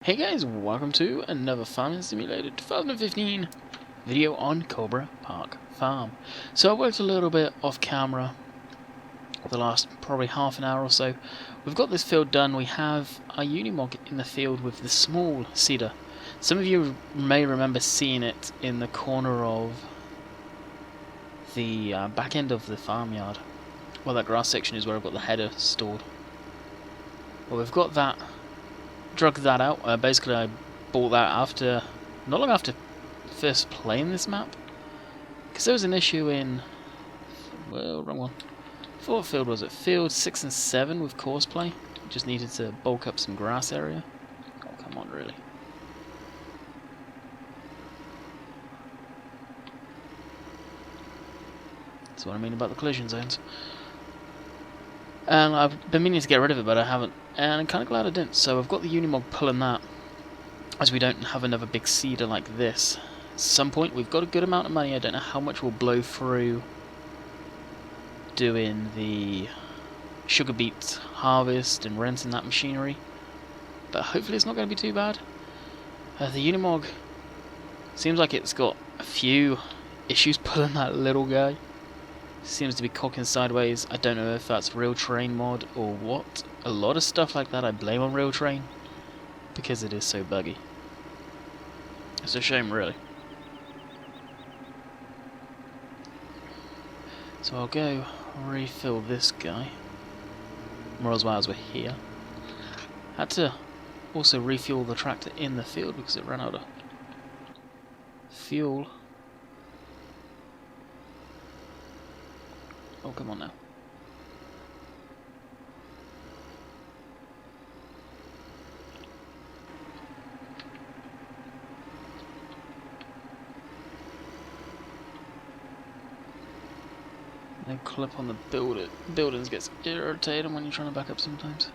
Hey guys, welcome to another Farming Simulator 2015 video on Coldborough Park Farm. So I worked a little bit off camera for the last probably half an hour or so. We've got this field done. We have our Unimog in the field with the small seeder. Some of you may remember seeing it in the corner of the back end of the farmyard. Well, that grass section is where I've got the header stored. Well, we've got that. Drug that out. Basically, I bought that after, not long after first playing this map, because there was an issue in, well, wrong one. What field was it? Field 6 and 7 with course play. Just needed to bulk up some grass area. Oh, come on, really. That's what I mean about the collision zones. And I've been meaning to get rid of it, but I haven't. And I'm kind of glad I didn't. So I've got the Unimog pulling that, as we don't have another big seeder like this. At some point, we've got a good amount of money. I don't know how much will blow through doing the sugar beet harvest and renting that machinery. But hopefully it's not going to be too bad. The Unimog seems like it's got a few issues pulling that little guy. Seems to be cocking sideways. I don't know if that's real train mod or what. A lot of stuff like that I blame on real train because it is so buggy. It's a shame, really. So I'll go refill this guy. More as well as we're here. Had to also refuel the tractor in the field because it ran out of fuel. Oh, come on now. No clip on the buildings gets irritating when you're trying to back up sometimes.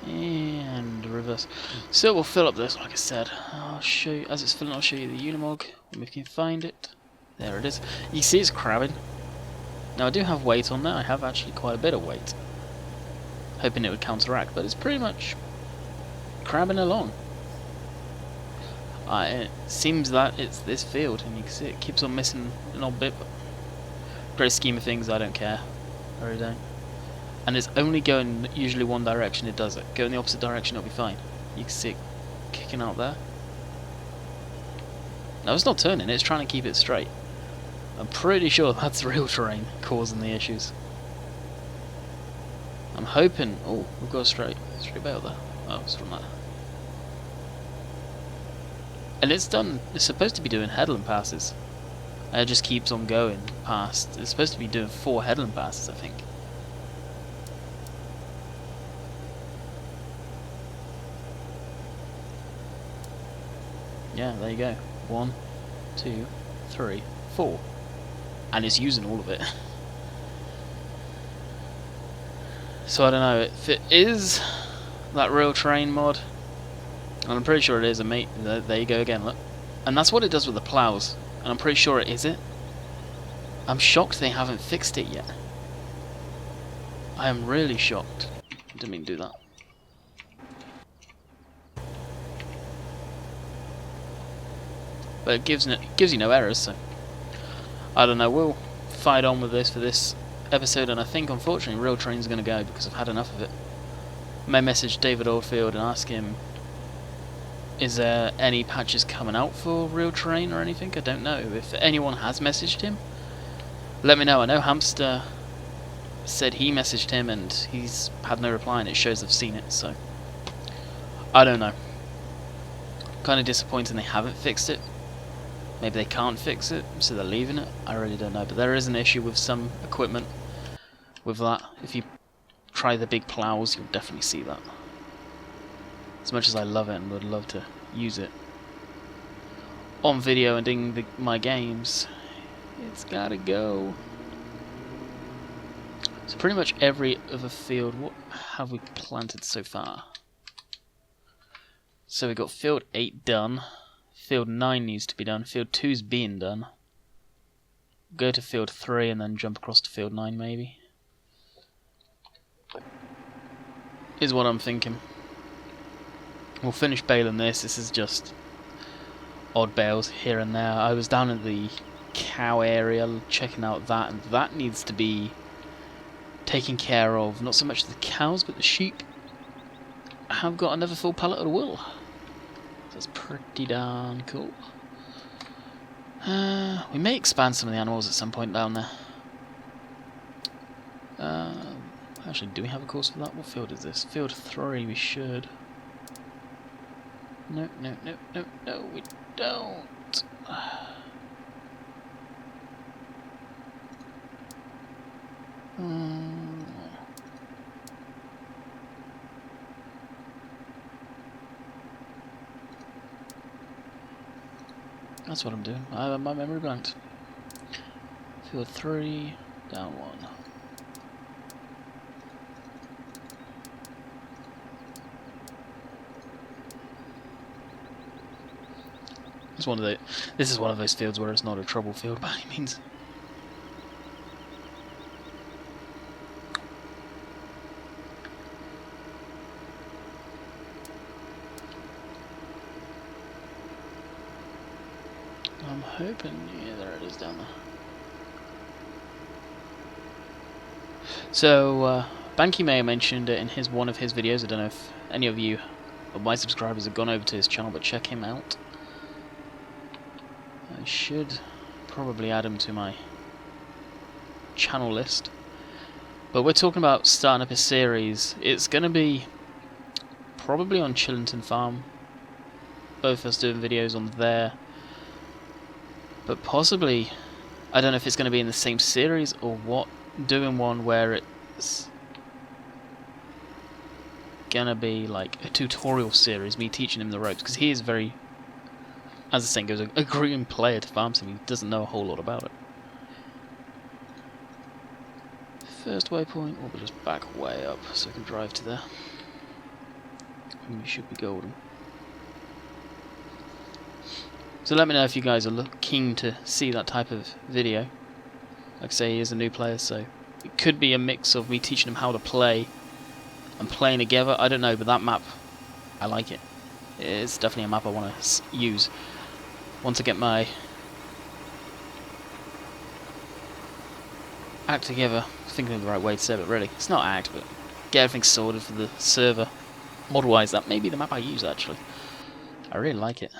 And reverse. So we'll fill up this, like I said. I'll show you, as it's filling, I'll show you the Unimog, when we can find it. There it is. You see it's crabbing. Now I do have weight on there, I have actually quite a bit of weight. Hoping it would counteract, but it's pretty much crabbing along. It seems that it's this field, and you can see it keeps on missing an odd bit, but great scheme of things, I don't care. I really don't. And it's only going usually one direction, it does it. Go in the opposite direction, it'll be fine. You can see it kicking out there. No, it's not turning, it's trying to keep it straight. I'm pretty sure that's real terrain causing the issues. I'm hoping... Oh, we've got a straight bale there. Oh, it's from that. And it's supposed to be doing headland passes. And it just keeps on going past. It's supposed to be doing 4 headland passes, I think. Yeah, there you go. 1, 2, 3, 4. And it's using all of it. So I don't know if it is that real train mod, and I'm pretty sure it is. And mate, there you go again. Look, and that's what it does with the plows. And I'm pretty sure it is it. I'm shocked they haven't fixed it yet. I am really shocked. Didn't mean to do that. But it gives you no errors, so. I don't know, we'll fight on with this for this episode, and I think unfortunately Real Train's going to go because I've had enough of it. I may message David Oldfield and ask him, is there any patches coming out for Real Train or anything? I don't know. If anyone has messaged him, let me know. I know Hamster said he messaged him and he's had no reply, and it shows I've seen it, so I don't know. Kind of disappointing they haven't fixed it. Maybe they can't fix it, so they're leaving it. I really don't know. But there is an issue with some equipment with that. If you try the big plows, you'll definitely see that. As much as I love it and would love to use it on video and in my games, it's gotta go. So pretty much every other field, what have we planted so far? So we got field 8 done. Field 9 needs to be done. Field 2's being done. Go to field 3 and then jump across to field 9 maybe. Is what I'm thinking. We'll finish baling this. This is just odd bales here and there. I was down in the cow area checking out that, and that needs to be taken care of. Not so much the cows, but the sheep have got another full pallet of wool. That's pretty darn cool. We may expand some of the animals at some point down there. Actually, do we have a course for that? What field is this? Field 3, we should. No, no, no, no, no, we don't. That's what I'm doing. I have my memory blanked. Field 3, down 1. This is one of those fields where it's not a trouble field by any means. I'm hoping, yeah, there it is down there. So, Banky may have mentioned it in one of his videos. I don't know if any of you of my subscribers have gone over to his channel, but check him out. I should probably add him to my channel list. But we're talking about starting up a series. It's going to be probably on Chillington Farm. Both of us doing videos on there. But possibly, I don't know if it's going to be in the same series or what, doing one where it's going to be like a tutorial series, me teaching him the ropes, because he is very, as the saying goes, a green player to farm sim. He doesn't know a whole lot about it. First waypoint, or we'll just back way up so we can drive to there. We should be golden. So let me know if you guys are keen to see that type of video. Like I say, he is a new player, so it could be a mix of me teaching him how to play and playing together. I don't know, but that map, I like it. It's definitely a map I want to use. Once I get my act together, thinking of the right way to say it, really. It's not act, but get everything sorted for the server. Model-wise, that may be the map I use, actually. I really like it.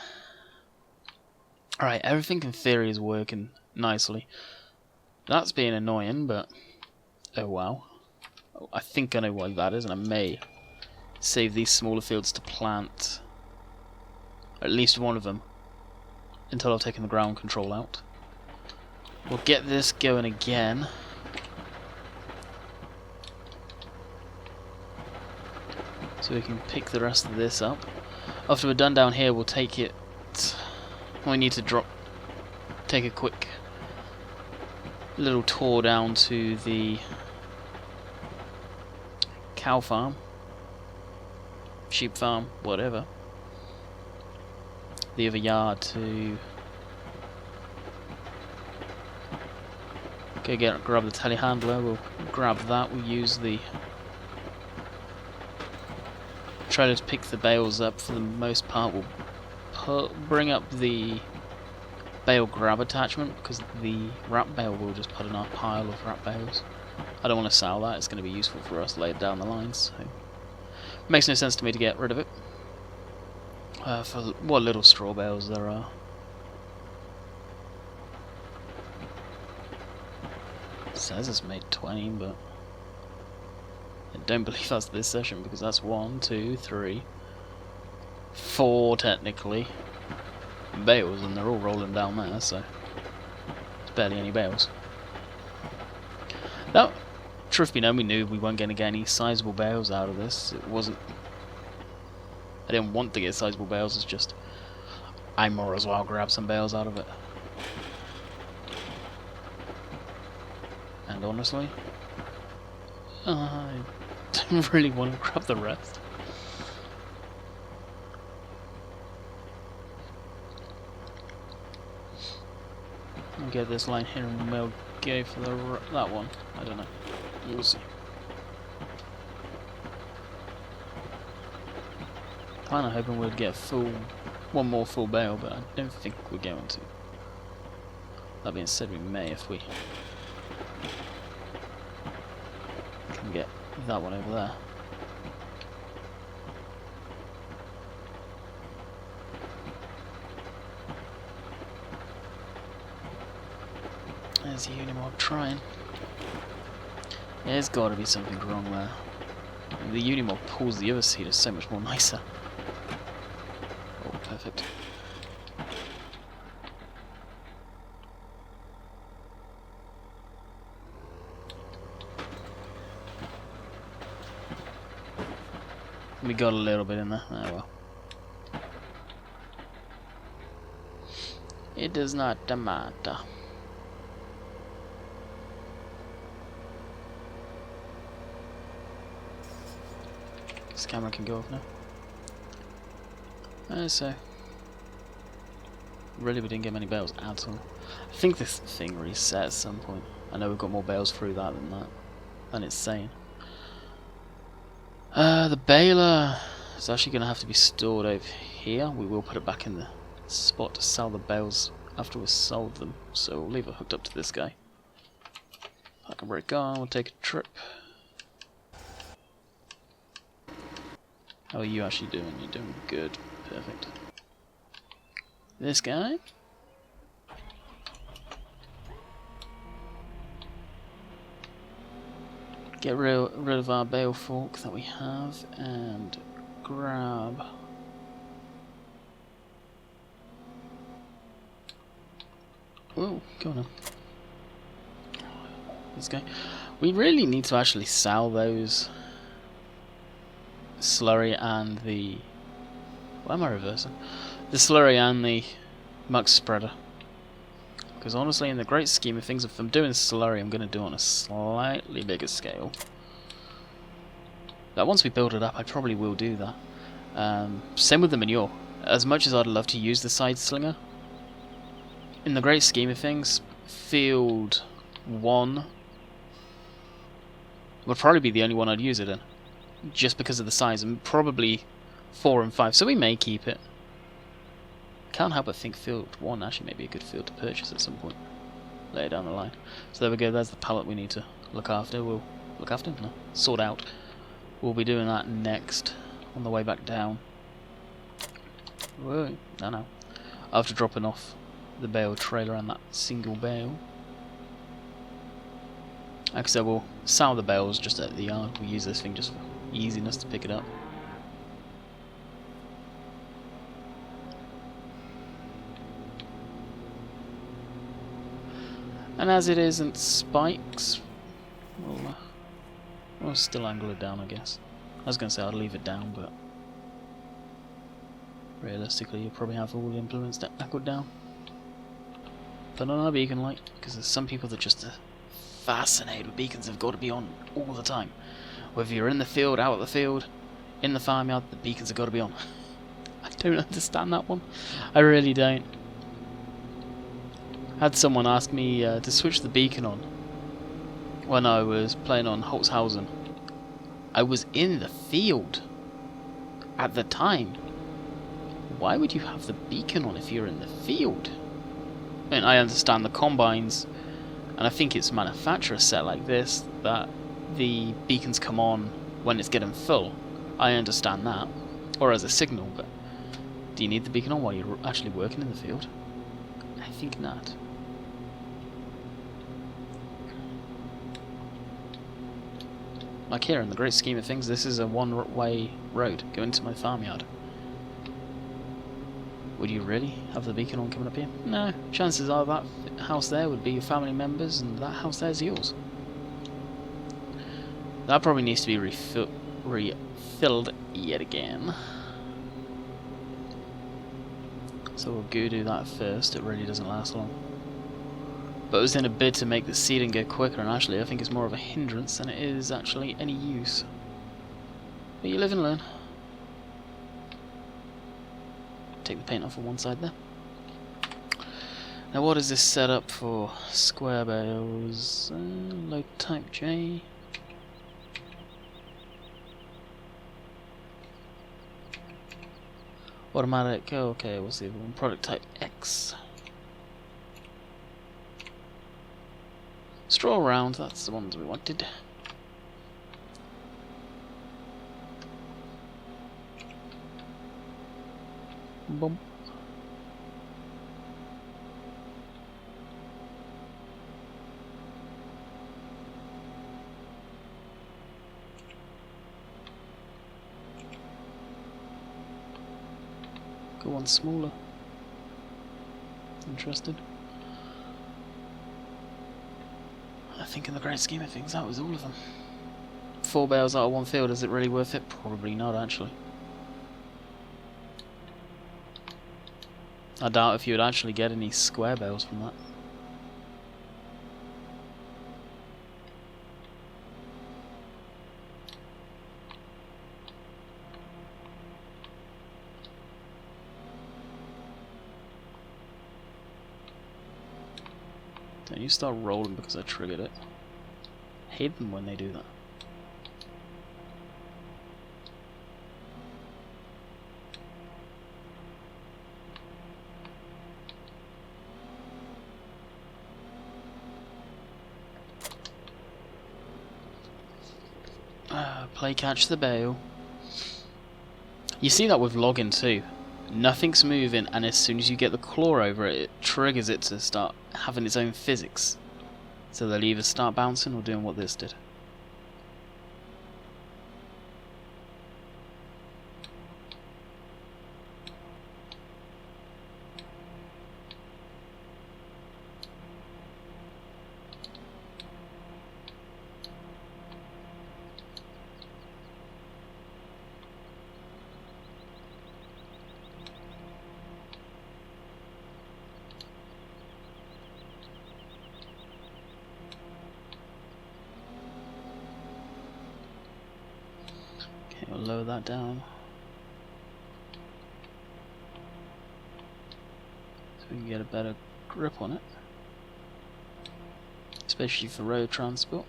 Alright, everything in theory is working nicely. That's being annoying, but oh wow. I think I know why that is, and I may save these smaller fields to plant at least one of them until I've taken the ground control out. We'll get this going again. So we can pick the rest of this up. After we're done down here, we'll take it. We need to take a quick little tour down to the cow farm, sheep farm, whatever. The other yard to go grab the telehandler. We'll grab that. We'll use the trailer to pick the bales up for the most part. We'll bring up the bale grab attachment because the wrap bale will just put in our pile of wrap bales. I don't want to sell that. It's going to be useful for us later down the line. So it makes no sense to me to get rid of it. For what little straw bales there are. It says it's made 20, but I don't believe that's this session because that's 1, 2, 3, 4 technically bales, and they're all rolling down there, so it's barely any bales. Now, truth be known, we knew we weren't going to get any sizable bales out of this. It wasn't. I didn't want to get sizable bales. It's just I might as well grab some bales out of it. And honestly, I don't really want to grab the rest. I'll get this line here and we'll go for that one. I don't know. We'll see. Kind of hoping we'd get one more full bale, but I don't think we're going to. That being said, we may if we can get that one over there. There's the Unimog trying. There's got to be something wrong there. The Unimog pulls the other seeder so much more nicer. Oh, perfect. We got a little bit in there. Oh well. It does not matter. This camera can go off now. So really we didn't get many bales at all. I think this thing reset at some point. I know we've got more bales through that than it's saying. The baler is actually going to have to be stored over here. We will put it back in the spot to sell the bales after we've sold them. So we'll leave it hooked up to this guy. I can break on, we'll take a trip. How are you actually doing? You're doing good. Perfect. This guy? Get rid of our bale fork that we have and grab whoa, go on. This guy. We really need to actually sell those slurry and the... Why am I reversing? The slurry and the mux spreader. Because honestly, in the great scheme of things, if I'm doing slurry, I'm going to do it on a slightly bigger scale. But once we build it up, I probably will do that. Same with the manure. As much as I'd love to use the side slinger, in the great scheme of things, field 1 would probably be the only one I'd use it in. Just because of the size, and probably 4 and 5, so we may keep it. Can't help but think field 1 actually may be a good field to purchase at some point later down the line. So there we go, there's the pallet we need to look after. We'll look after? No, sort out. We'll be doing that next on the way back down. Whoa, no. After dropping off the bale trailer and that single bale. Like I said, we'll sell the bales just at the yard. We'll use this thing just for easiness to pick it up. And as it isn't spikes, we'll still angle it down, I guess. I was going to say I'd leave it down, but realistically you'll probably have all the implements that angled down. Put on our beacon light, because there's some people that just are fascinated with beacons. Have got to be on all the time. Whether you're in the field, out of the field, in the farmyard, the beacons have got to be on. I don't understand that one. I really don't. Had someone ask me to switch the beacon on when I was playing on Holzhausen. I was in the field at the time. Why would you have the beacon on if you're in the field? I mean, I understand the combines, and I think it's manufacturer set like this that the beacons come on when it's getting full. I understand that, or as a signal, but do you need the beacon on while you're actually working in the field? I think not. Like here, in the great scheme of things, this is a one-way road going to my farmyard. Would you really have the beacon on coming up here? No. Chances are that house there would be your family members, and that house there is yours. That probably needs to be refilled yet again. So we'll go do that first. It really doesn't last long. But it was in a bid to make the seeding go quicker, and actually I think it's more of a hindrance than it is actually any use. But you live and learn. Take the paint off on one side there. Now what is this set up for? Square bales, load type J. Automatic, okay, what's the other one? Product type X. Straw round, that's the ones we wanted. Boom. Go on smaller. Interested? I think in the great scheme of things that was all of them. 4 bales out of 1 field, is it really worth it? Probably not, actually. I doubt if you would actually get any square bales from that. Don't you start rolling because I triggered it. Hate them when they do that. Play catch the bale. You see that with login too. Nothing's moving, and as soon as you get the claw over it, it triggers it to start having its own physics. So they'll either start bouncing or doing what this did. We'll lower that down so we can get a better grip on it, especially for road transport.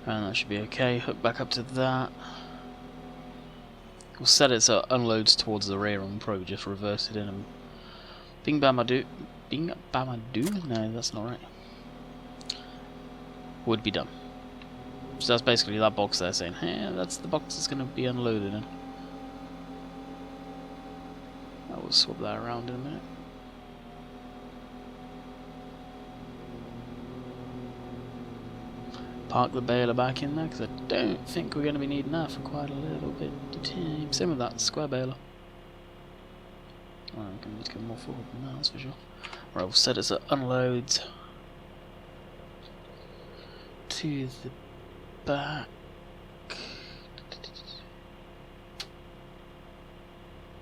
And that should be okay. Hook back up to that. We'll set it so it unloads towards the rear, and we'll probably just reverse it in and bing bamadoo. Bing bamadoo? No, that's not right. Would be done. So that's basically that box there saying, hey, that's the box that's going to be unloaded in. I will swap that around in a minute. Park the baler back in there because I don't think we're going to be needing that for quite a little bit of time. Same with that square baler. I'm going to need to go more forward than that, that's for sure. Right, we'll set it so it unloads to the back.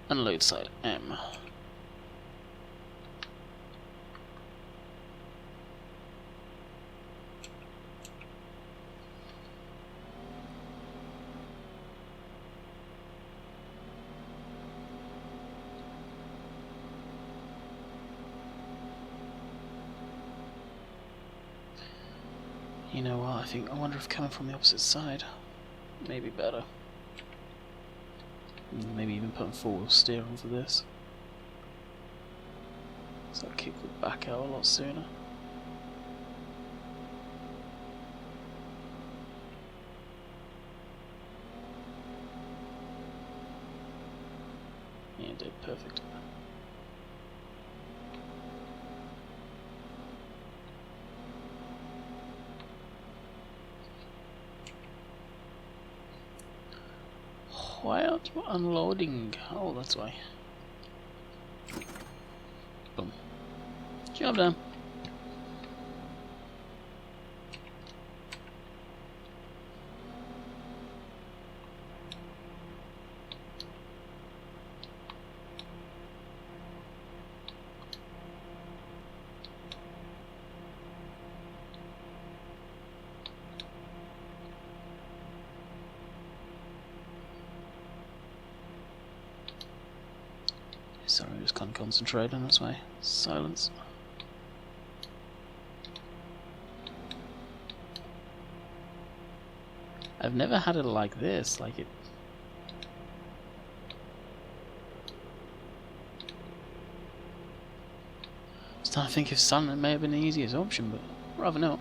Unload side M. You know what, I wonder if coming from the opposite side may be better. Maybe even putting 4-wheel steer on for this. So I'll kick the back out a lot sooner. Yeah, it did perfect. Why aren't you unloading? Oh, that's why. Boom. Job done. Sorry, I just can't concentrate, and that's why silence. I've never had it like this, like it. Just trying to think if silent may have been the easiest option, but rather not.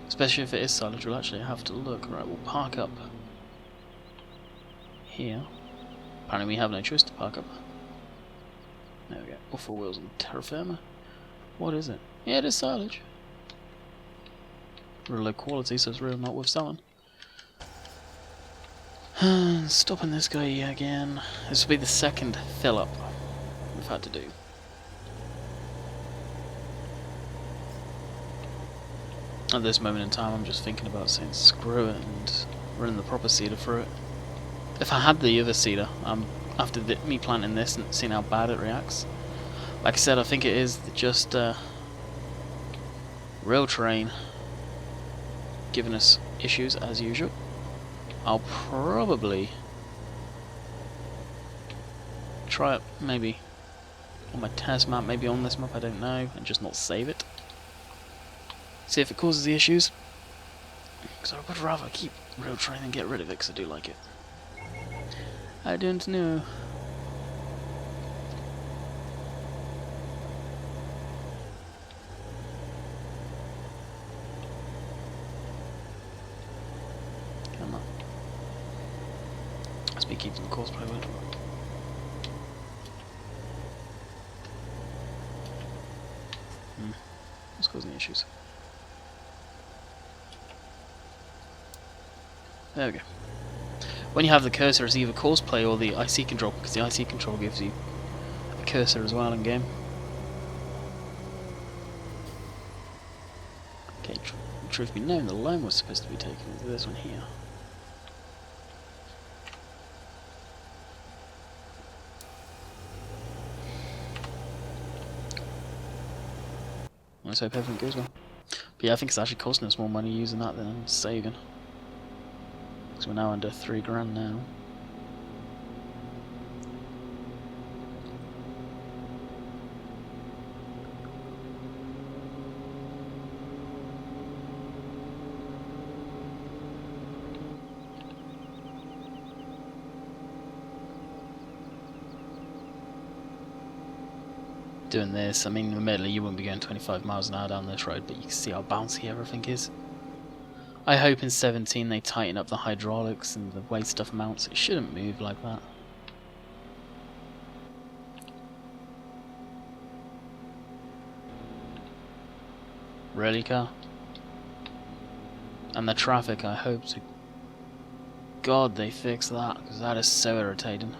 Especially if it is silent, we'll actually have to look. Right, we'll park up here. Apparently we have no choice to park up. There we go. All four wheels on terra firma. What is it? Yeah, it is silage. Real low quality, so it's real not worth selling. Stopping this guy again. This will be the second fill up we've had to do. At this moment in time, I'm just thinking about saying screw it and running the proper seeder for it. If I had the other seeder, after me planting this and seeing how bad it reacts, like I said, I think it is just rail train giving us issues as usual. I'll probably try it maybe on my test map, maybe on this map, I don't know, and just not save it. See if it causes the issues. Because I would rather keep rail train and get rid of it because I do like it. I don't know. Come on. Must be keeping the course private. What's causing the issues? There we go. When you have the cursor, it's either course play or the IC control, because the IC control gives you a cursor as well in game. Okay, truth be known, the line was supposed to be taken into this one here. Let's hope everything goes well. But yeah, I think it's actually costing us more money using that than saving. So we're now under $3 now. Doing this, I mean, admittedly you wouldn't be going 25 miles an hour down this road, but you can see how bouncy everything is. I hope in 17 they tighten up the hydraulics and the way stuff mounts. It shouldn't move like that. Really, car? And the traffic, I hope to God they fix that, because that is so irritating.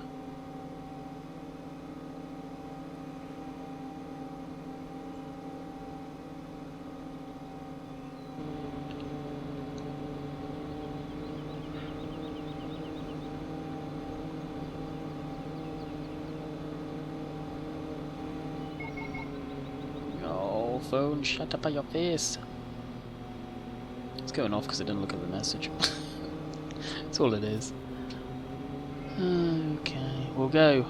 Phone, shut up on your face. It's going off because I didn't look at the message. That's all it is. Okay, we'll go.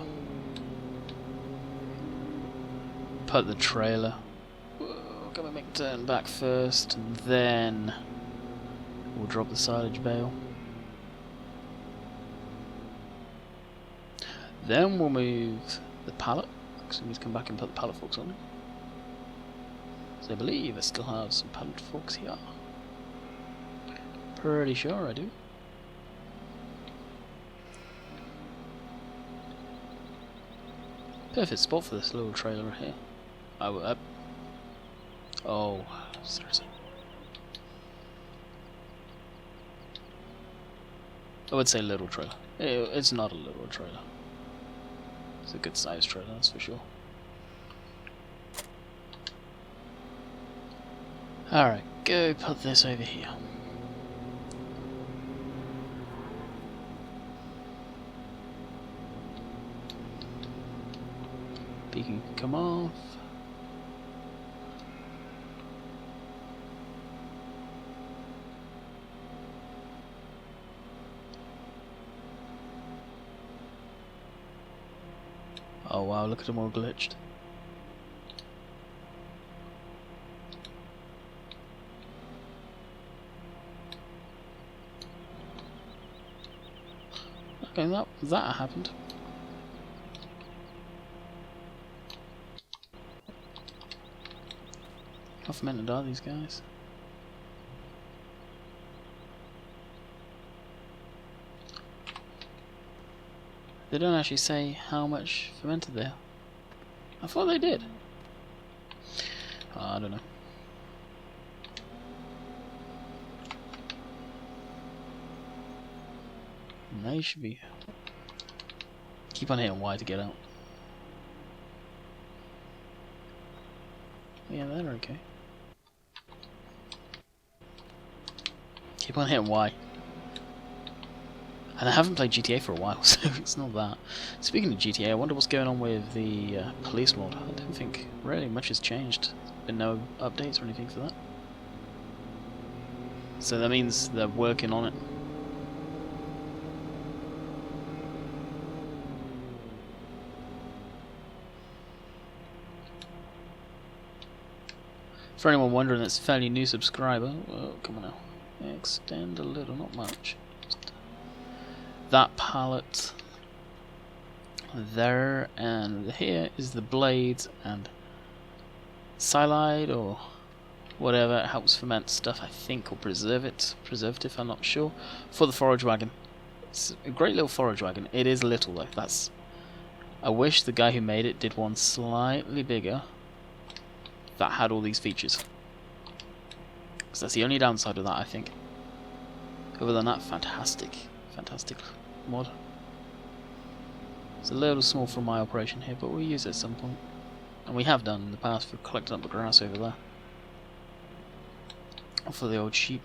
Put the trailer. Can we make a turn back first, and then we'll drop the silage bale. Then we'll move the pallet, because we need to come back and put the pallet forks on it. So I believe I still have some pallet forks here. Pretty sure I do. Perfect spot for this little trailer here. Oh, seriously. I would say little trailer. It's not a little trailer. It's a good sized trailer, that's for sure. Alright, go put this over here. Beacon can come off. Oh wow, look at them all glitched. Okay, that happened. How fermented are these guys? They don't actually say how much fermented they are. I thought they did. I don't know. And they should be... Keep on hitting Y to get out. Yeah, they're okay. Keep on hitting Y. And I haven't played GTA for a while, so it's not that. Speaking of GTA, I wonder what's going on with the police mod. I don't think really much has changed. There's been no updates or anything for that. So that means they're working on it. For anyone wondering, that's a fairly new subscriber. Oh, come on now. Extend a little, not much. That palette there, and here is the blades and silide or whatever. It helps ferment stuff, I think, or preservative, I'm not sure, for the forage wagon. It's a great little forage wagon. It is little though. I wish the guy who made it did one slightly bigger that had all these features, because that's the only downside of that, I think. Other than that, fantastic mod. It's a little small for my operation here, but we'll use it at some point, and we have done in the past for collecting up the grass over there, or for the old sheep.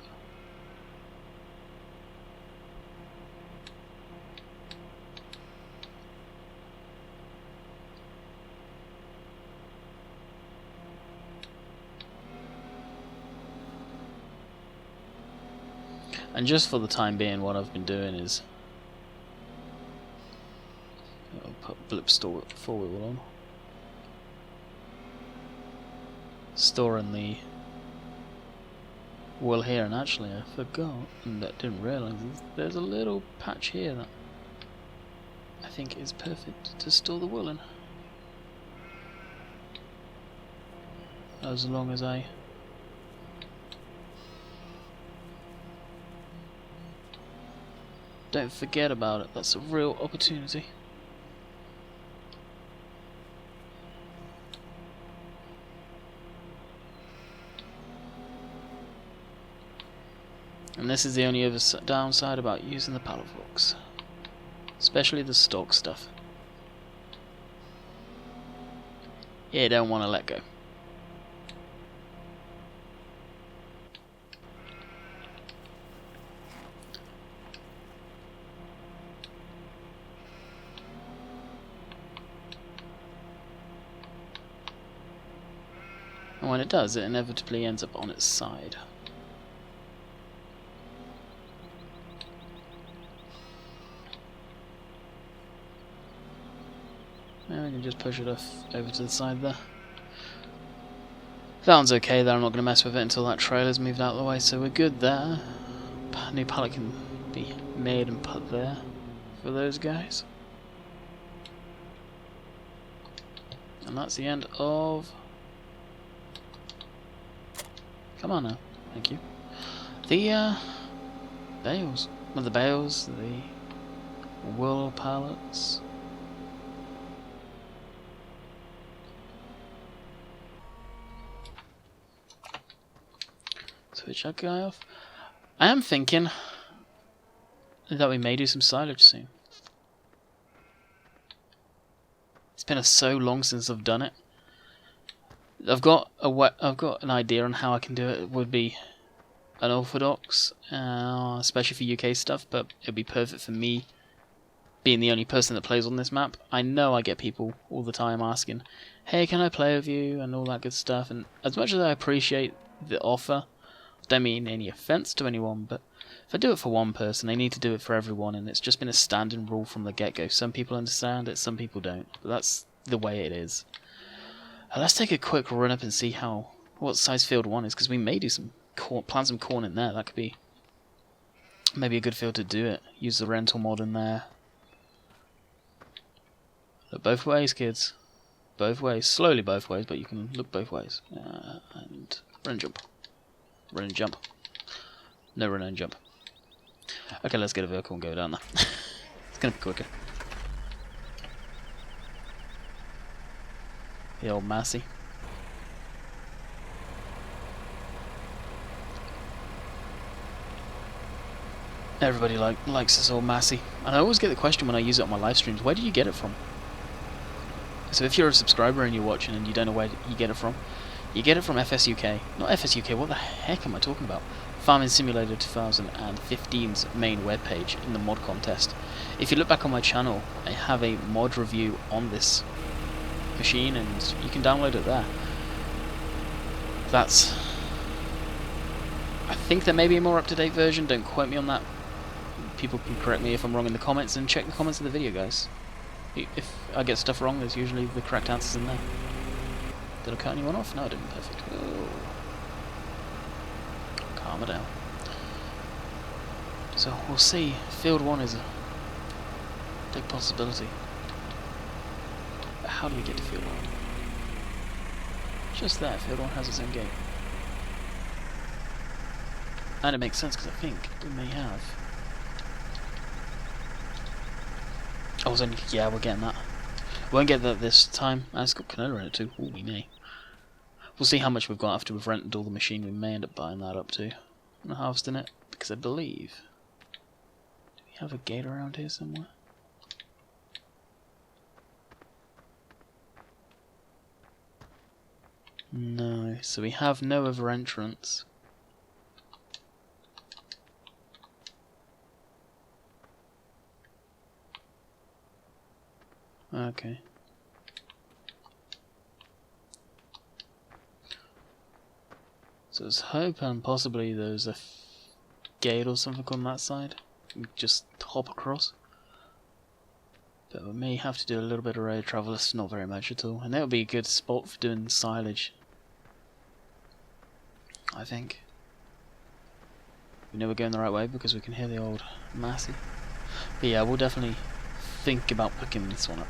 And just for the time being, what I've been doing is I'll put blip store four-wheel on, storing the wool here, and actually I forgot and I didn't realise there's a little patch here that I think is perfect to store the wool in, as long as I don't forget about it. That's a real opportunity. And this is the only other downside about using the pallet box, especially the stock stuff. You don't want to let go. And when it does, it inevitably ends up on its side. And we can just push it off over to the side there. That one's okay there, I'm not going to mess with it until that trailer's moved out of the way, so we're good there. New pallet can be made and put there for those guys. And that's the end of... Come on now, thank you. The bales. Well, the bales, the wool pallets. Switch that guy off. I am thinking that we may do some silage soon. It's been so long since I've done it. I've got an idea on how I can do it. It would be unorthodox, especially for UK stuff, but it'd be perfect for me, being the only person that plays on this map. I know I get people all the time asking, "Hey, can I play with you?" and all that good stuff. And as much as I appreciate the offer, I don't mean any offense to anyone, but if I do it for one person, they need to do it for everyone, and it's just been a standing rule from the get-go. Some people understand it, some people don't, but that's the way it is. Let's take a quick run up and see what size field 1 is, because we may do some corn, plant some corn in there. That could be maybe a good field to do it. Use the rental mod in there, Look both ways, kids. Both ways. Slowly both ways, but you can look both ways. And run and jump. Run and jump. No run and jump. Okay, let's get a vehicle and go down there. It's gonna be quicker. The old Massey. Everybody likes this old Massey. And I always get the question when I use it on my live streams, where do you get it from? So if you're a subscriber and you're watching and you don't know where you get it from, you get it from FSUK. Not FSUK, what the heck am I talking about? Farming Simulator 2015's main webpage in the mod contest. If you look back on my channel, I have a mod review on this machine and you can download it there. That's... I think there may be a more up-to-date version, don't quote me on that. People can correct me if I'm wrong in the comments, and check the comments of the video, guys. If I get stuff wrong, there's usually the correct answers in there. Did I cut anyone off? No, I didn't. Perfect. Oh. Calm it down. So, we'll see. Field 1 is a big possibility. But how do we get to Field 1? Just there, Field 1 has its own gate. And it makes sense, because I think we may have... Oh, yeah, we're getting that. Won't get that this time. And it's got canola in it too. Ooh, we may. We'll see how much we've got after we've rented all the machine. We may end up buying that up too. And harvesting it, because I believe... Do we have a gate around here somewhere? No, so we have no other entrance. Okay. So I was hoping possibly there's a gate or something on that side. We just hop across. But we may have to do a little bit of road travel, it's not very much at all. And that would be a good spot for doing silage, I think. We know we're going the right way because we can hear the old Massey. But yeah, we'll definitely think about picking this one up.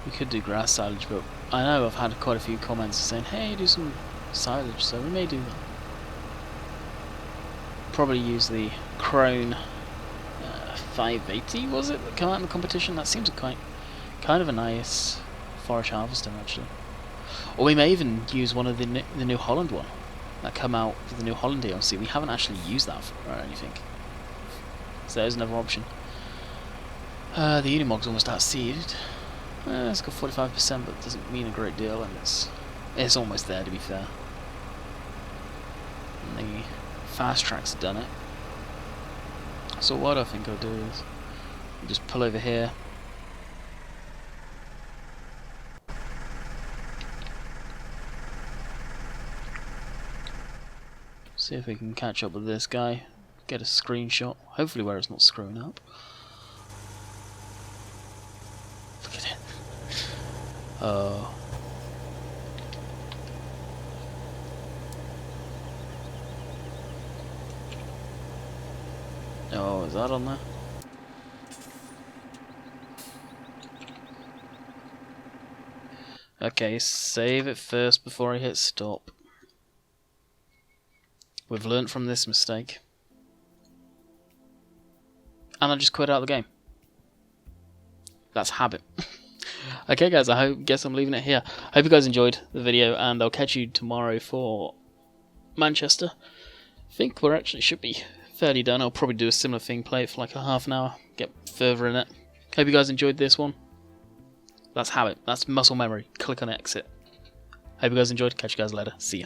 We could do grass silage, but I know I've had quite a few comments saying, hey, do some silage, so we may do that. Probably use the Crone 580, was it, that came out in the competition? That seems kind of a nice forage harvester, actually. Or we may even use one of the New Holland one that come out for the New Holland DLC. We haven't actually used that or anything, so there's another option. The Unimog's almost outseeded. It's got 45%, but it doesn't mean a great deal, and it's almost there, to be fair. And the fast track's done it. So what I think I'll do is I'll just pull over here. See if we can catch up with this guy. Get a screenshot, hopefully where it's not screwing up. Look at it. Oh. Oh, is that on there? Okay, save it first before I hit stop. We've learnt from this mistake. And I just quit out of the game. That's habit. Okay guys, guess I'm leaving it here. Hope you guys enjoyed the video, and I'll catch you tomorrow for Manchester. I think we're actually should be fairly done. I'll probably do a similar thing, play it for like a half an hour, get further in it. Hope you guys enjoyed this one. That's habit, that's muscle memory. Click on exit. Hope you guys enjoyed, catch you guys later, see ya.